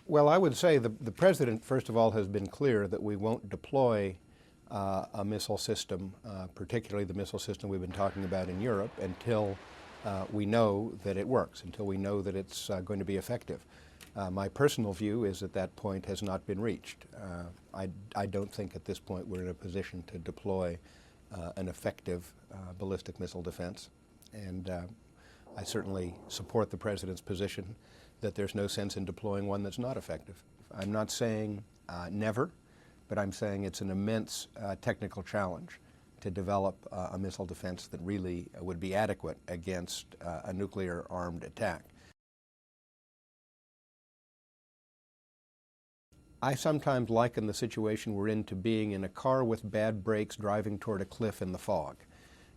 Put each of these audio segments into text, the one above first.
Well, I would say the President, first of all, has been clear that we won't deploy a missile system, particularly the missile system we've been talking about in Europe, until we know that it works, until we know that it's going to be effective. My personal view is that that point has not been reached. I don't think at this point we're in a position to deploy an effective ballistic missile defense. And I certainly support the President's position that there's no sense in deploying one that's not effective. I'm not saying never, but I'm saying it's an immense technical challenge to develop a missile defense that really would be adequate against a nuclear-armed attack. I sometimes liken the situation we're in to being in a car with bad brakes driving toward a cliff in the fog.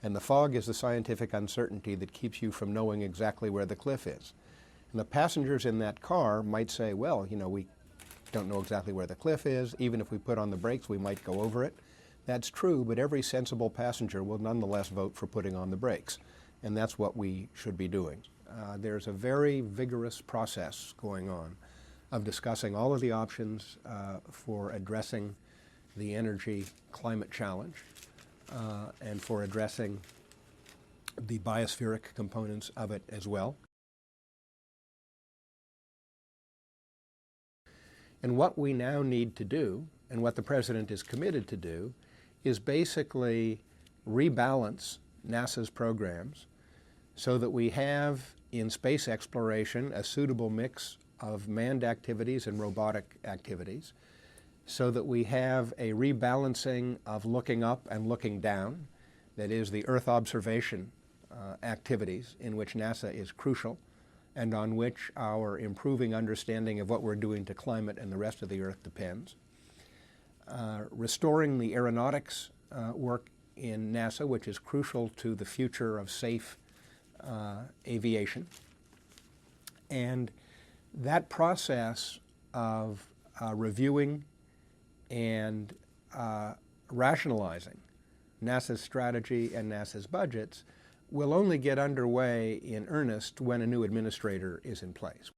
And the fog is the scientific uncertainty that keeps you from knowing exactly where the cliff is. And the passengers in that car might say, well, you know, we don't know exactly where the cliff is. Even if we put on the brakes, we might go over it. That's true, but every sensible passenger will nonetheless vote for putting on the brakes. And that's what we should be doing. There's a very vigorous process going on of discussing all of the options for addressing the energy climate challenge and for addressing the biospheric components of it as well. And what we now need to do, and what the President is committed to do, is basically rebalance NASA's programs so that we have in space exploration a suitable mix of manned activities and robotic activities, so that we have a rebalancing of looking up and looking down, that is the Earth observation activities in which NASA is crucial and on which our improving understanding of what we're doing to climate and the rest of the Earth depends. Restoring the aeronautics work in NASA, which is crucial to the future of safe aviation. And that process of reviewing and rationalizing NASA's strategy and NASA's budgets will only get underway in earnest when a new administrator is in place.